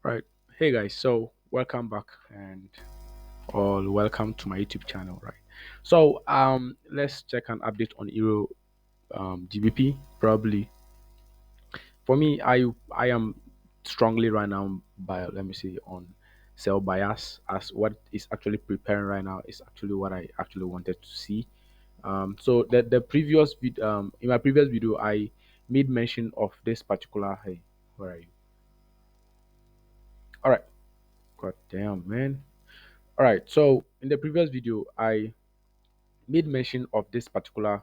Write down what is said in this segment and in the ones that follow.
Right. Hey guys, so welcome back and all welcome to my YouTube channel, right? So let's check an update on Euro GBP. Probably for me, I am strongly right now by let me see on sell bias as what is actually preparing right now is actually what I actually wanted to see. So the previous in my previous video I made mention of this particular hey, where are you? All right. God damn man. All right. So in the previous video, I made mention of this particular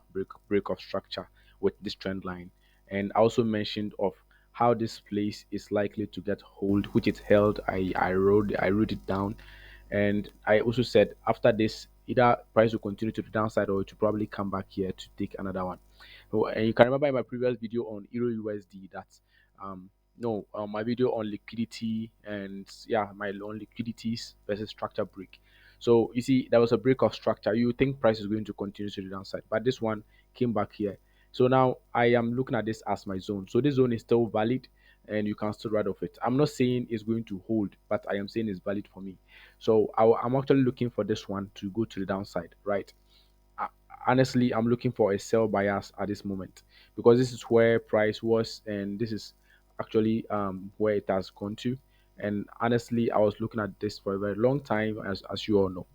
break of structure with this trend line, and I also mentioned of how this place is likely to get hold, which it held. I wrote it down, and I also said after this, either price will continue to the downside or to probably come back here to take another one. Oh, and you can remember in my previous video on Euro USD that um no my video on liquidity and yeah my on liquidities versus structure break. So you see there was a break of structure. You think price is going to continue to the downside, but this one came back here. So now I am looking at this as my zone. So this zone is still valid and you can still ride off it. I'm not saying it's going to hold, but I am saying it's valid for me. So I'm actually looking for this one to go to the downside, right? uh, Honestly, I'm looking for a sell bias at this moment because this is where price was, and this is actually where it has gone to. And honestly, I was looking at this for a very long time, as you all know,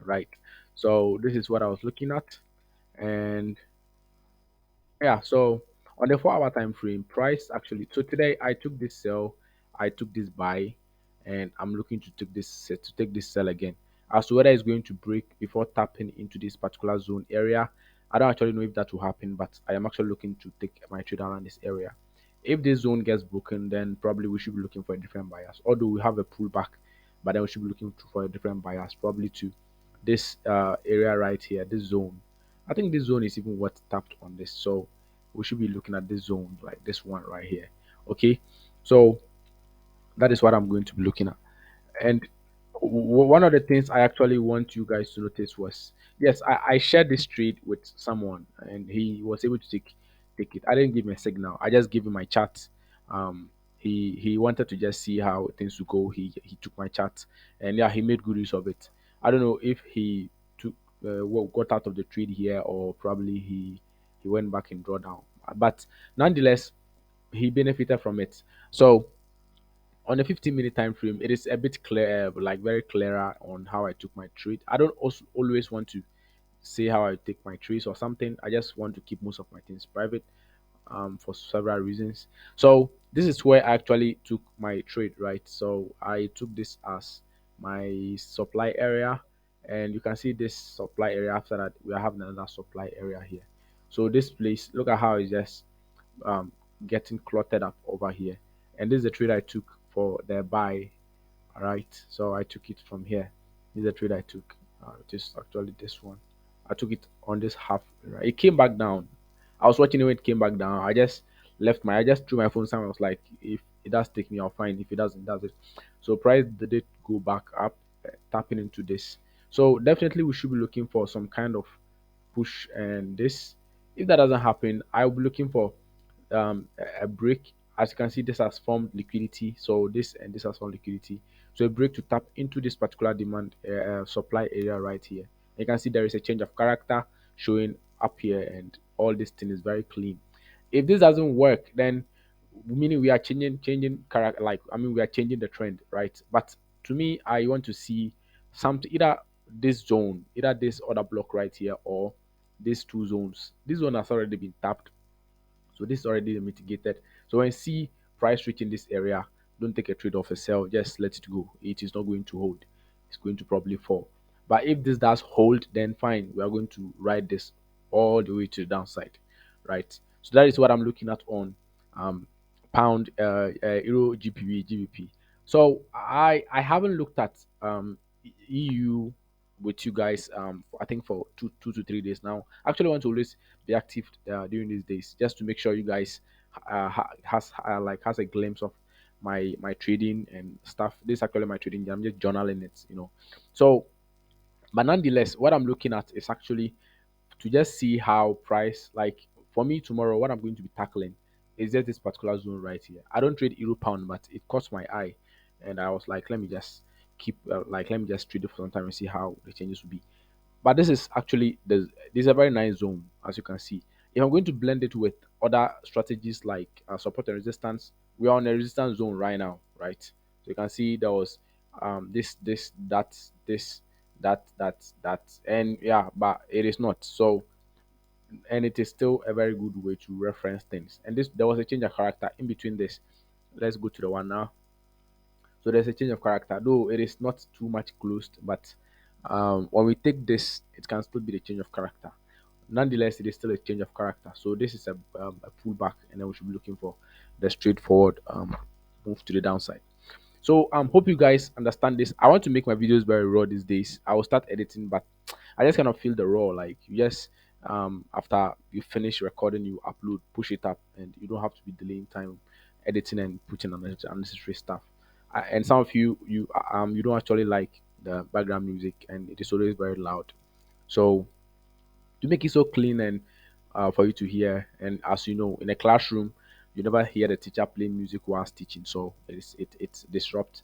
right? So this is what I was looking at, and yeah, so on the 4 hour time frame, price actually. So today I took this sell, I took this buy, and I'm looking to take this sell again. As to whether it's going to break before tapping into this particular zone area, I don't actually know if that will happen, but I am actually looking to take my trade around this area. If this zone gets broken, then probably we should be looking for a different bias. Although we have a pullback, but then we should be looking for a different bias, probably to this area right here, this zone. I think this zone is even what tapped on this. So we should be looking at this zone like this one right here. Okay. So that is what I'm going to be looking at. And one of the things I actually want you guys to notice was yes, I shared this trade with someone and he was able to take it. I didn't give him a signal. I just gave him my chat. He wanted to just see how things would go. He took my chat and yeah, he made good use of it. I don't know if he took got out of the trade here or probably he went back in drawdown. But nonetheless, he benefited from it. So on the 15-minute time frame, it is a bit clear, like very clearer on how I took my trade. I don't also always want to say how I take my trades or something. I just want to keep most of my things private for several reasons. So this is where I actually took my trade, right? So I took this as my supply area, and you can see this supply area. After that, we are having another supply area here. So this place, look at how it's just um, getting cluttered up over here. And this is the trade I took for the buy. All right, so I took it from here. This is the trade I took. It is actually this one. I took it on this half. Right? It came back down. I was watching it when it came back down. I just threw my phone somewhere. I was like, if it does take me, I'll fine. If it doesn't, does it. So price did it go back up, tapping into this. So definitely we should be looking for some kind of push and this. If that doesn't happen, I'll be looking for a break. As you can see, this has formed liquidity. So this and this has formed liquidity. So a break to tap into this particular demand supply area right here. You can see there is a change of character showing up here, and all this thing is very clean. If this doesn't work, then meaning we are changing character. Like I mean, we are changing the trend, right? But to me, I want to see something either this zone, either this other block right here, or these two zones. This one has already been tapped, so this is already mitigated. So when you see price reaching this area, don't take a trade off a sell. Just let it go. It is not going to hold. It's going to probably fall. But if this does hold, then fine. We are going to ride this all the way to the downside, right? So that is what I'm looking at on um, pound euro GBP. So I haven't looked at EU with you guys I think for 2 to 3 days now. I actually want to always be active during these days just to make sure you guys has a glimpse of my trading and stuff. This is actually my trading. I'm just journaling it. So but nonetheless, what I'm looking at is actually to just see how price, like for me tomorrow, what I'm going to be tackling is just this particular zone right here. I don't trade euro pound, but it caught my eye. and I was like, let me just let me just trade it for some time and see how the changes will be. But this is actually this is a very nice zone, as you can see. If I'm going to blend it with other strategies like support and resistance, we are on a resistance zone right now, right? So you can see there was that, and yeah, but it is not. So, and it is still a very good way to reference things. And this, there was a change of character in between this. Let's go to the one now. So there's a change of character, though it is not too much closed, but when we take this, it can still be the change of character. Nonetheless, it is still a change of character. So this is a pullback, and then we should be looking for the straightforward move to the downside. So hope you guys understand this. I want to make my videos very raw these days. I will start editing, but I just kind of feel the raw. Like you just after you finish recording, you upload, push it up, and you don't have to be delaying time editing and putting unnecessary stuff. And some of you don't actually like the background music, and it is always very loud. So to make it so clean and for you to hear. And as you know, in a classroom, you never hear the teacher playing music whilst teaching, so it disrupts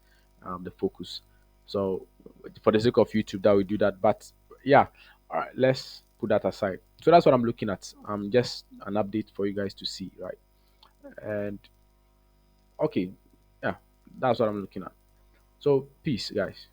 the focus. So for the sake of YouTube, that we do that. But yeah, all right, let's put that aside. So that's what I'm looking at. Just an update for you guys to see, right? And okay, yeah, that's what I'm looking at. So peace, guys.